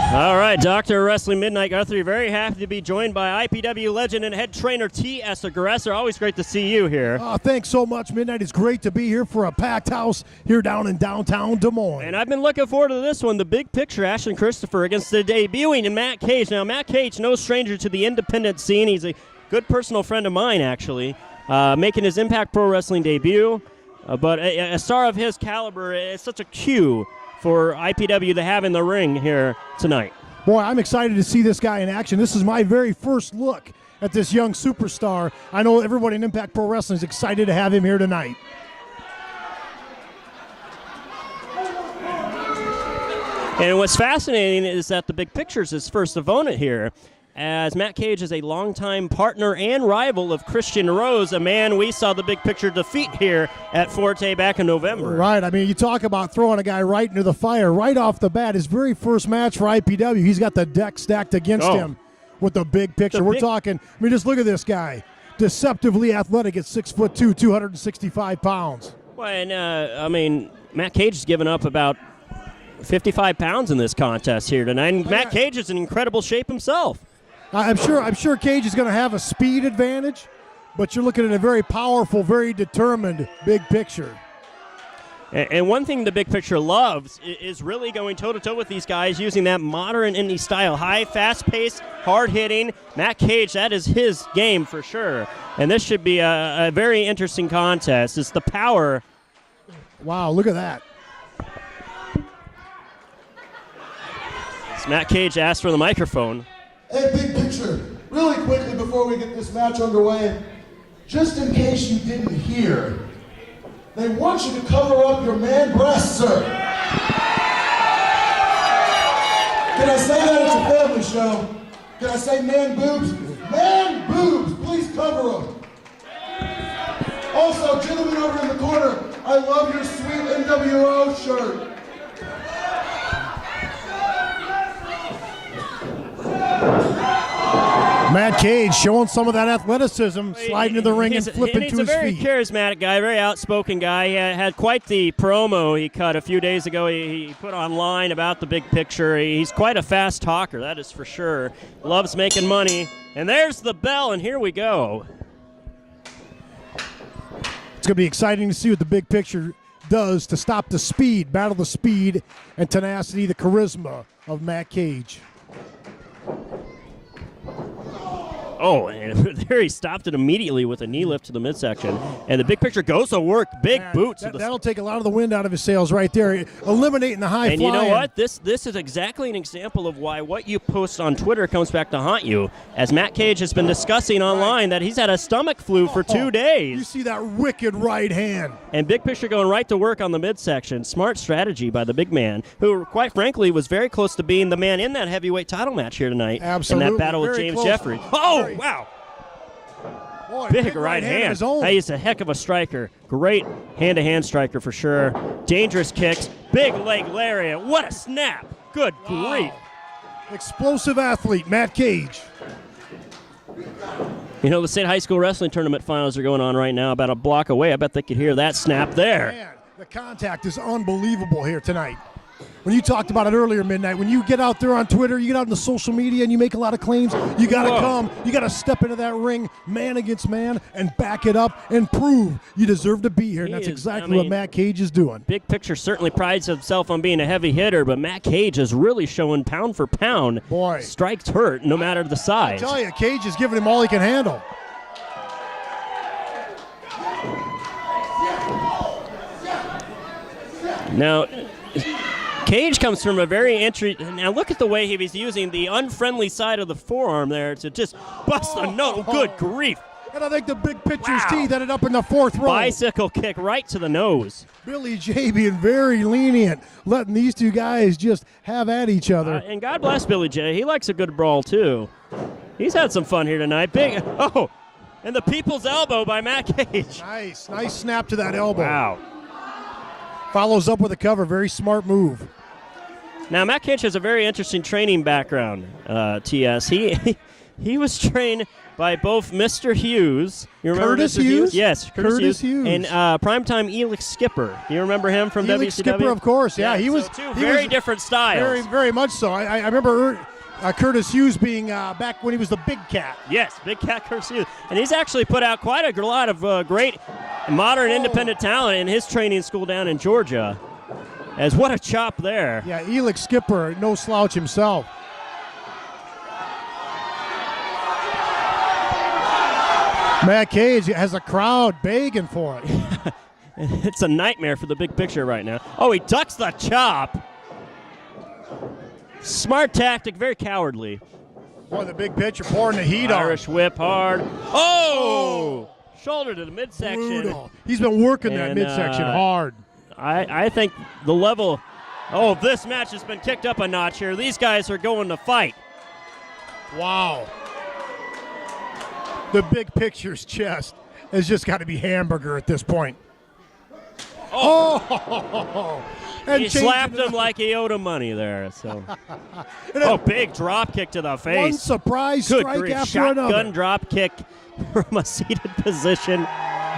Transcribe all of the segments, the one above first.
All right, Dr. Wrestling Midnight Guthrie, very happy to be joined by IPW legend and head trainer T.S. Aggressor. Always great to see you here. Thanks so much, Midnight. It's great to be here for a packed house here down in downtown Des Moines. And I've been looking forward to this one, the big picture, Ashton Christopher against the debuting and Matt Cage. Now, Matt Cage, no stranger to the independent scene. He's a good personal friend of mine, actually, making his Impact Pro Wrestling debut. But a star of his caliber is such a cue for IPW to have in the ring here tonight. Boy, I'm excited to see this guy in action. This is my very first look at this young superstar. I know everybody in Impact Pro Wrestling is excited to have him here tonight. And what's fascinating is that the big picture is his first opponent here, as Matt Cage is a longtime partner and rival of Christian Rose, a man we saw the big picture defeat here at Forte back in November. Right. I mean, you talk about throwing a guy right into the fire right off the bat. His very first match for IPW, he's got the deck stacked against him with the big picture. We're talking, I mean, just look at this guy. Deceptively athletic at 6'2", 265 pounds. Well, and, I mean, Matt Cage has given up about 55 pounds in this contest here tonight. And Matt Cage is in incredible shape himself. I'm sure Cage is going to have a speed advantage, but you're looking at a very powerful, very determined big picture. And one thing the big picture loves is really going toe-to-toe with these guys using that modern indie style. High, fast-paced, hard-hitting. Matt Cage, that is his game for sure. And this should be a very interesting contest. It's the power. Wow, look at that. It's Matt Cage asked for the microphone. Hey, big picture, really quickly before we get this match underway, just in case you didn't hear, they want you to cover up your man breasts, sir. Can I say that? It's a family show. Can I say man boobs? Man boobs, please cover them. Also, gentlemen over in the corner, I love your sweet NWO shirt. Matt Cage showing some of that athleticism, sliding to the ring and flipping to his feet. He's a very charismatic guy, very outspoken guy. He had quite the promo he cut a few days ago. He put online about the big picture. He's quite a fast talker, that is for sure. Loves making money. And there's the bell, and here we go. It's going to be exciting to see what the big picture does to stop the speed, battle the speed and tenacity, the charisma of Matt Cage. Oh, and there he stopped it immediately with a knee lift to the midsection. And the big picture goes to work. Big boots. That'll take a lot of the wind out of his sails right there, eliminating the high flying. And you know what? This is exactly an example of why what you post on Twitter comes back to haunt you. As Matt Cage has been discussing online that he's had a stomach flu for 2 days. You see that wicked right hand. And big picture going right to work on the midsection. Smart strategy by the big man, who quite frankly was very close to being the man in that heavyweight title match here tonight. Absolutely. In that battle with Very James close. Jeffrey. Oh! Wow. Boy, big right hand. Hey, he's a heck of a striker. Great hand-to-hand striker for sure. Dangerous kicks. Big leg lariat. What a snap. Good grief. Explosive athlete, Matt Cage. You know, the state high school wrestling tournament finals are going on right now about a block away. I bet they could hear that snap there. Man, the contact is unbelievable here tonight. When you talked about it earlier, Midnight, when you get out there on Twitter, you get out into social media and you make a lot of claims, you got to come, you got to step into that ring, man against man, and back it up and prove you deserve to be here. And that's exactly what Matt Cage is doing. Big picture certainly prides himself on being a heavy hitter, but Matt Cage is really showing pound for pound. Boy. Strikes hurt no matter the size. I tell you, Cage is giving him all he can handle. Now, Cage comes from a very now look at the way he was using the unfriendly side of the forearm there to just bust a nose. Good grief. And I think the big picture's teeth ended up in the fourth row. Bicycle kick right to the nose. Billy J being very lenient, letting these two guys just have at each other. And God bless Billy J. He likes a good brawl, too. He's had some fun here tonight. And the people's elbow by Matt Cage. Nice snap to that elbow. Wow. Follows up with a cover, very smart move. Now, Matt Cage has a very interesting training background, TS. He was trained by both Mr. Hughes. You remember Curtis Mr. Hughes? Yes, Curtis Hughes. And primetime Elix Skipper. Do you remember him from WCW? Skipper, of course. Yeah, he was two very different styles. Very, very much so. I remember Curtis Hughes being back when he was the Big Cat. Yes, Big Cat Curtis Hughes. And he's actually put out quite a lot of great modern independent talent in his training school down in Georgia. As what a chop there. Yeah, Elix Skipper, no slouch himself. Matt Cage has a crowd begging for it. It's a nightmare for the big picture right now. Oh, he ducks the chop. Smart tactic, very cowardly. Boy, the big picture pouring the heat on. Irish whip hard. Oh! Shoulder to the midsection. Brutal. He's been working that midsection hard. I think the level of this match has been kicked up a notch here. These guys are going to fight. Wow. The big picture's chest has just got to be hamburger at this point. Oh! And he slapped him like he owed him money there. So, big drop kick to the face. One surprise Good strike grief. after another. Shotgun drop kick from a seated position.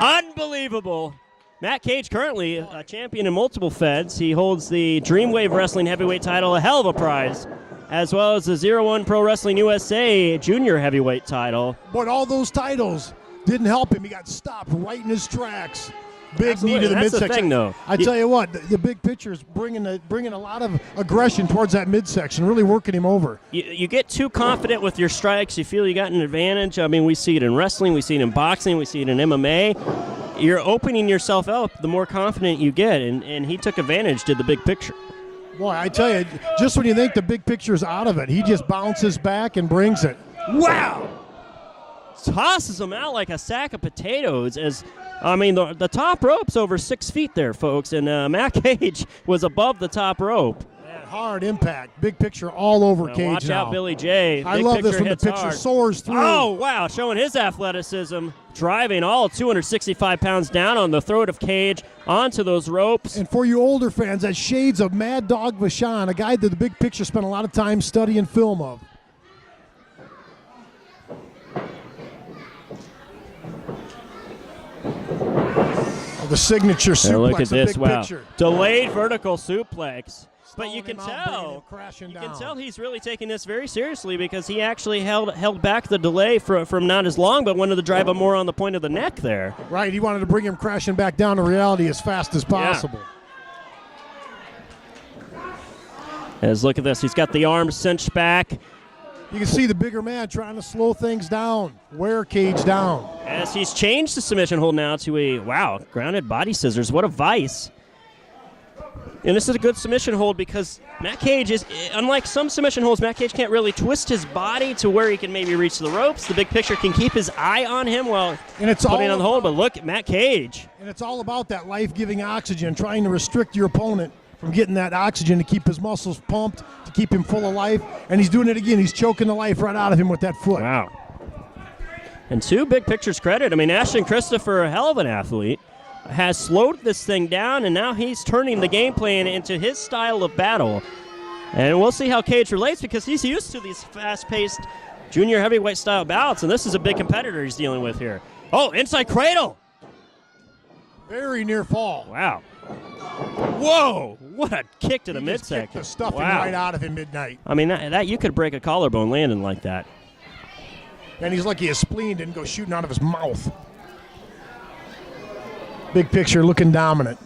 Unbelievable. Matt Cage currently a champion in multiple feds. He holds the Dreamwave Wrestling Heavyweight title, a hell of a prize, as well as the 01 Pro Wrestling USA Junior Heavyweight title. But all those titles didn't help him. He got stopped right in his tracks. Big knee to the That's midsection. The thing, though. I tell you what, the big picture is bringing a lot of aggression towards that midsection, really working him over. You get too confident with your strikes. You feel you got an advantage. I mean, we see it in wrestling. We see it in boxing. We see it in MMA. You're opening yourself up the more confident you get, and he took advantage, did the big picture. Boy, I tell you, just when you think the big picture's out of it, he just bounces back and brings it. Wow! Tosses him out like a sack of potatoes. The top rope's over 6 feet there, folks, and Matt Cage was above the top rope. Man, hard impact. Big picture all over Cage watch now. Out, Billy J. I love this when the picture hard. soars through. Oh, wow, showing his athleticism, driving all 265 pounds down on the throat of Cage onto those ropes. And for you older fans, that shades of Mad Dog Vachon, a guy that the big picture spent a lot of time studying film of. The signature suplex. Look at this! Big Wow, picture. Delayed vertical suplex. But you can tell, he's really taking this very seriously because he actually held back the delay from not as long, but wanted to drive him more on the point of the neck there. Right, he wanted to bring him crashing back down to reality as fast as possible. Yeah. Look at this, he's got the arms cinched back. You can see the bigger man trying to slow things down, wear Cage down. As he's changed the submission hold now to a, grounded body scissors. What a vice. And this is a good submission hold because Matt Cage is, unlike some submission holds, Matt Cage can't really twist his body to where he can maybe reach the ropes. The big picture can keep his eye on him while putting on the hold. But look at Matt Cage. And it's all about that life-giving oxygen, trying to restrict your opponent from getting that oxygen to keep his muscles pumped, to keep him full of life. And he's doing it again. He's choking the life right out of him with that foot. Wow. And to big picture's credit, Ashton Christopher, a hell of an athlete, has slowed this thing down, and now he's turning the game plan into his style of battle. And we'll see how Cage relates because he's used to these fast-paced junior heavyweight style bouts, and this is a big competitor he's dealing with here. Oh, inside cradle! Very near fall. Wow. Whoa! What a kick to the midsection. Kicked the stuffing right out of him midnight. That you could break a collarbone landing like that. And he's lucky his spleen didn't go shooting out of his mouth. Big picture looking dominant.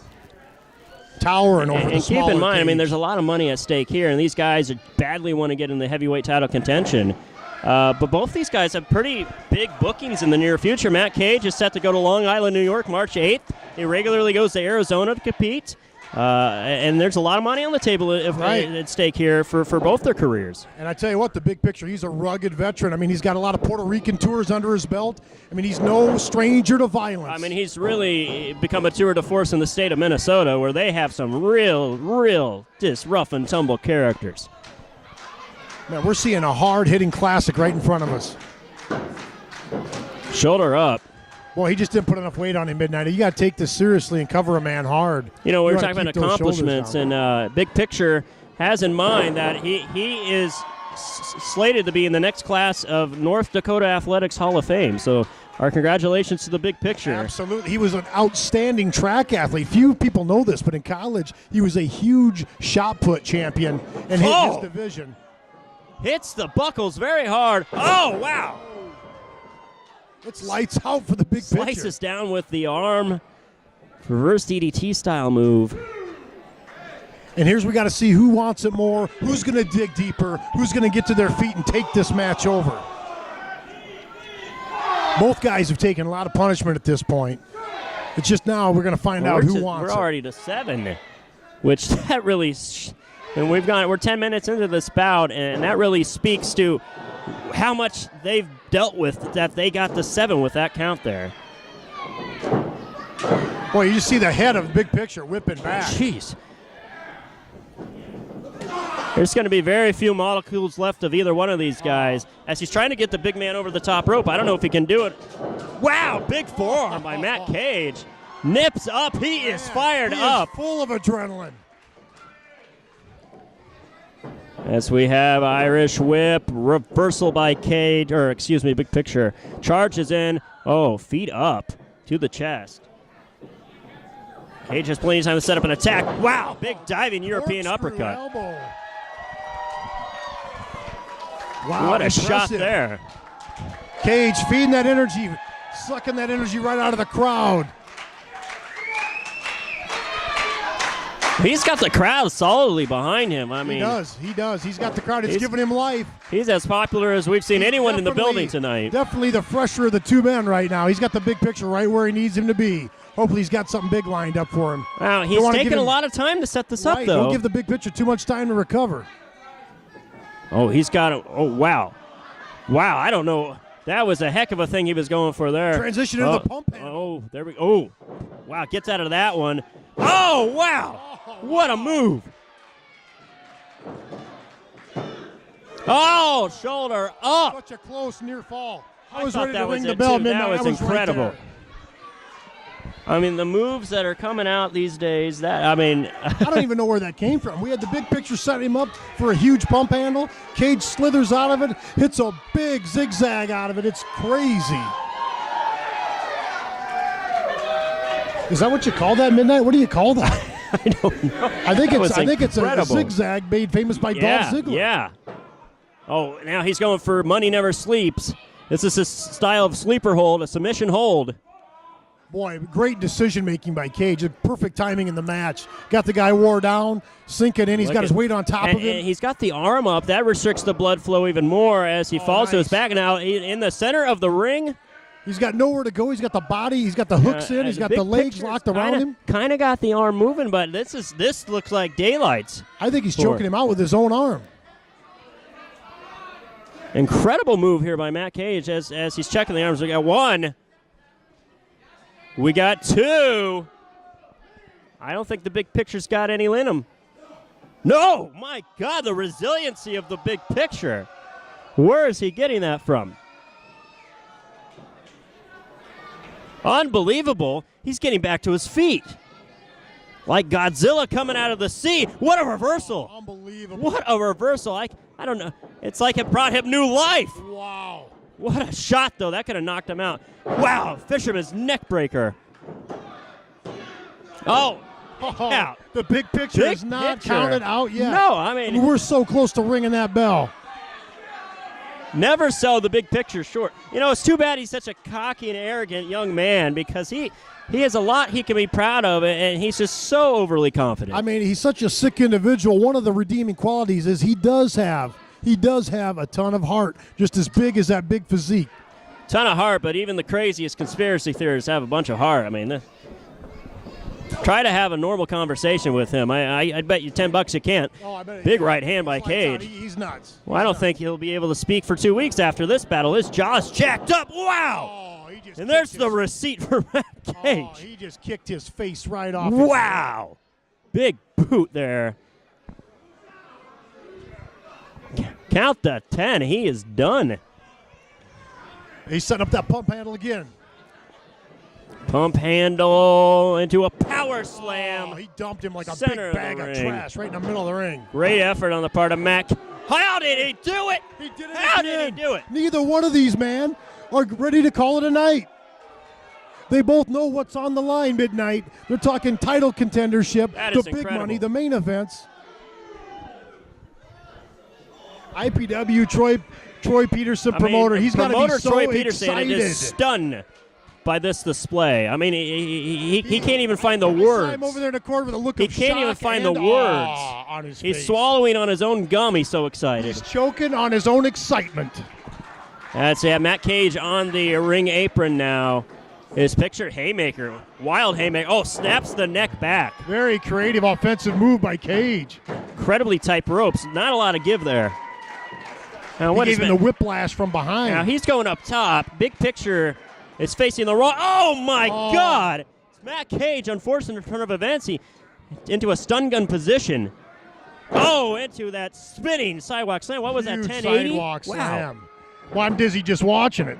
Towering over the smaller keep in mind, Cage. there's a lot of money at stake here, and these guys badly want to get in the heavyweight title contention. But both these guys have pretty big bookings in the near future. Matt Cage is set to go to Long Island, New York, March 8th. He regularly goes to Arizona to compete. And there's a lot of money on the table at stake here for both their careers. And I tell you what, the big picture, he's a rugged veteran. He's got a lot of Puerto Rican tours under his belt. He's no stranger to violence. He's really become a tour de force in the state of Minnesota where they have some real just rough and tumble characters. Man, we're seeing a hard-hitting classic right in front of us. Shoulder up. Boy, he just didn't put enough weight on him midnight. You got to take this seriously and cover a man hard. We were talking about accomplishments, and Big Picture has in mind that he is slated to be in the next class of North Dakota Athletics Hall of Fame. So our congratulations to the big picture. Absolutely. He was an outstanding track athlete. Few people know this, but in college, he was a huge shot put champion in his division. Hits the buckles very hard. Oh, wow. It's lights out for the big picture. Slices down with the arm. Reverse DDT style move. And here's we got to see who wants it more, who's going to dig deeper, who's going to get to their feet and take this match over. Both guys have taken a lot of punishment at this point. It's just now we're going to find out who wants it. We're already to 7, which that really, and we're 10 minutes into this bout, and that really speaks to how much they've dealt with that they got to 7 with that count there. Boy, you just see the head of the big picture whipping back. Jeez. There's going to be very few molecules left of either one of these guys as he's trying to get the big man over the top rope. I don't know if he can do it. Wow, big forearm by Matt Cage. Nips up. He is fired up. Full of adrenaline. As we have Irish whip, reversal by Cage, or excuse me, big picture. Charges in. Oh, feet up to the chest. Cage has plenty of time to set up an attack. Wow, big diving European uppercut. Elbow. Wow, what a impressive shot there. Cage feeding that energy, sucking that energy right out of the crowd. He's got the crowd solidly behind him. I mean, he does. He's got the crowd. It's giving him life. He's as popular as we've seen anyone in the building tonight. Definitely the fresher of the two men right now. He's got the big picture right where he needs him to be. Hopefully he's got something big lined up for him. Wow, he's taking a lot of time to set this up, though. Don't give the big picture too much time to recover. Oh, he's got it. Oh, wow. Wow, I don't know. That was a heck of a thing he was going for there. Transition into the pump handle. Oh, there we go. Oh, wow, gets out of that one. Oh, wow. What a move. Oh, shoulder up. Such a close near fall. I was ready to ring the bell midnight. That was incredible. Right, I mean, the moves that are coming out these days, I don't even know where that came from. We had the big picture set him up for a huge pump handle. Cage slithers out of it, hits a big zigzag out of it. It's crazy. Is that what you call that, Midnight? What do you call that? I don't know. I think it's a zigzag made famous by Dolph Ziggler. Yeah. Oh, now he's going for Money Never Sleeps. This is his style of sleeper hold, a submission hold. Boy, great decision-making by Cage. Perfect timing in the match. Got the guy wore down, sinking in. He's got his weight on top of him. And he's got the arm up. That restricts the blood flow even more as he falls to his back. Now, in the center of the ring. He's got nowhere to go. He's got the body. He's got the hooks in. He's got the legs locked around him. Kind of got the arm moving, but this looks like daylights. I think he's choking him out with his own arm. Incredible move here by Matt Cage as he's checking the arms. We got 1. We got 2. I don't think the big picture's got any in him. No, my God, the resiliency of the big picture. Where is he getting that from? Unbelievable. He's getting back to his feet. Like Godzilla coming out of the sea. What a reversal. Unbelievable. What a reversal. I don't know. It's like it brought him new life. Wow. What a shot, though. That could have knocked him out. Wow, Fisherman's neck breaker. Oh, yeah. The big picture is not counted out yet. No, I mean. We're so close to ringing that bell. Never sell the big picture short. You know, it's too bad he's such a cocky and arrogant young man because he has a lot he can be proud of, and he's just so overly confident. I mean, he's such a sick individual. One of the redeeming qualities is he does have a ton of heart, just as big as that big physique. Ton of heart, but even the craziest conspiracy theorists have a bunch of heart. I mean, try to have a normal conversation with him. I bet you $10 you can't. Oh, I bet Big right hand by Cage. He's nuts. Well, I don't think he'll be able to speak for 2 weeks after this battle. His jaw's jacked up. Wow! Oh, and there's the receipt for Matt Cage. Oh, he just kicked his face right off. Wow! Big boot there. Count the 10. He is done. He's setting up that pump handle again. Pump handle into a power slam. Oh, he dumped him like a big bag of trash right in the middle of the ring. Great effort on the part of Matt How did he do it? He did it How again. did he do it? Neither one of these, man, are ready to call it a night. They both know what's on the line midnight. They're talking title contendership, That the is big incredible. money, the main events. IPW, Troy Peterson, promoter. He's got to be promoter so Troy Peterson excited. is stunned by this display. I mean, he can't even find the I saw words. him over there in the corner with a look He of can't even shock find the and words. awe on his He's face. swallowing on his own gum. He's so excited. He's choking on his own excitement. That's Matt Cage on the ring apron now. His picture haymaker, wild haymaker. Oh, snaps the neck back. Very creative offensive move by Cage. Incredibly tight ropes. Not a lot of give there. Now, He what gave is him the whiplash from behind. Now he's going up top. Big picture is facing the wrong. Oh my God! It's Matt Cage, unfortunate turn of events. He into a stun gun position. Oh, into that spinning sidewalk slam. What was that? Huge 1080. sidewalk Wow. slam. Well, I'm dizzy just watching it.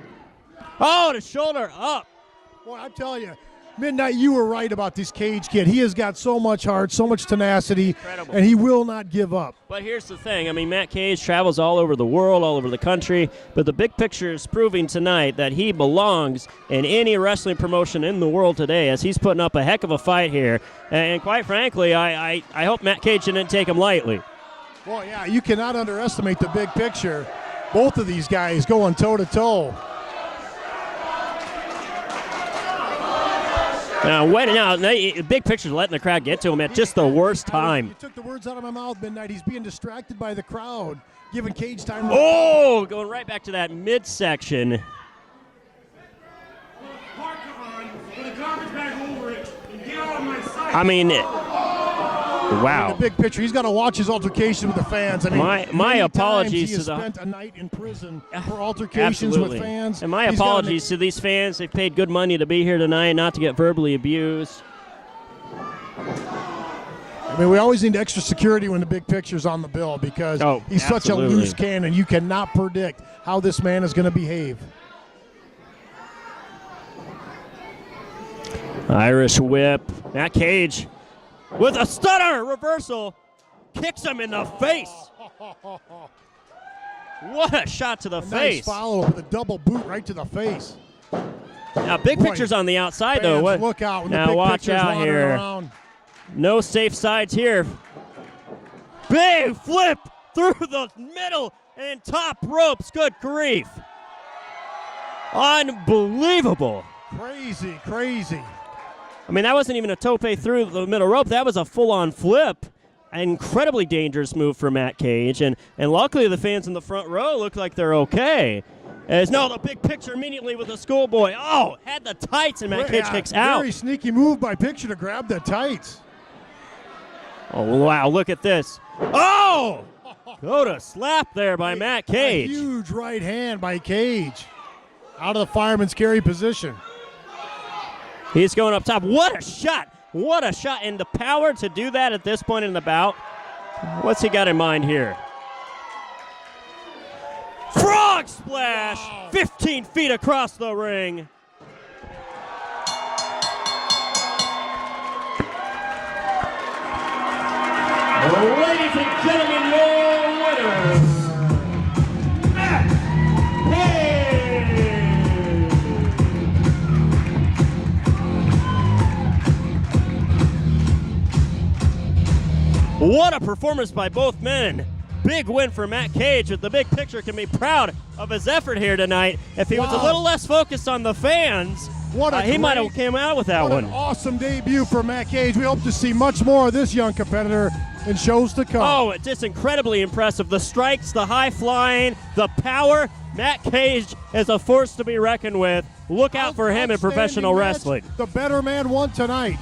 Oh, the shoulder up. Boy, I tell you, Midnight, you were right about this Cage kid. He has got so much heart, so much tenacity, Incredible. and he will not give up. But here's the thing. I mean, Matt Cage travels all over the world, all over the country, but the big picture is proving tonight that he belongs in any wrestling promotion in the world today, as he's putting up a heck of a fight here. And quite frankly, I hope Matt Cage didn't take him lightly. Well, yeah, you cannot underestimate the big picture. Both of these guys going toe-to-toe. Now, the big picture's letting the crowd get to him at just the worst time. You took the words out of my mouth, Midnight. He's being distracted by the crowd, giving Cage time. Oh, going right back to that midsection. I mean, wow. The big picture. He's got to watch his altercation with the fans. I mean, My many apologies times he to has the- spent a night in prison for altercations Absolutely. with fans. And my He's gotta apologies to these fans. They've paid good money to be here tonight, not to get verbally abused. I mean, we always need extra security when the big picture's on the bill because he's such a absolutely. loose cannon. You cannot predict how this man is going to behave. Irish whip. Matt Cage with a stunner reversal kicks him in the face. What a shot to the Nice face. follow-up with a double boot right to the face. Now, big Boy, picture's on the outside, though. Fans, What? look out when the Now, big watch picture's out wandering here. around. No safe sides here. Big flip through the middle and top ropes. Good grief. Unbelievable. Crazy, crazy. I mean, that wasn't even a tope through the middle rope. That was a full-on flip. An incredibly dangerous move for Matt Cage. And luckily, the fans in the front row look like they're okay. As no, the big picture immediately with the schoolboy. Oh, had the tights, and Matt Cage kicks out. Very sneaky move by Picture to grab the tights. Oh, wow, look at this. Oh! Go to slap there by Matt A Cage. huge right hand by Cage. Out of the fireman's carry position. He's going up top. What a shot. What a shot. And the power to do that at this point in the bout. What's he got in mind here? Frog splash. Wow. 15 feet across the ring. Ladies and gentlemen, your winner, Matt Cage. What a performance by both men. Big win for Matt Cage, but the big picture can be proud of his effort here tonight. If he was a little less focused on the fans, he might have came out with that What one. an awesome debut for Matt Cage. We hope to see much more of this young competitor in shows to come. Oh, it's just incredibly impressive. The strikes, the high flying, the power. Matt Cage is a force to be reckoned with. Look out for him in professional Outstanding match. wrestling. The better man won tonight.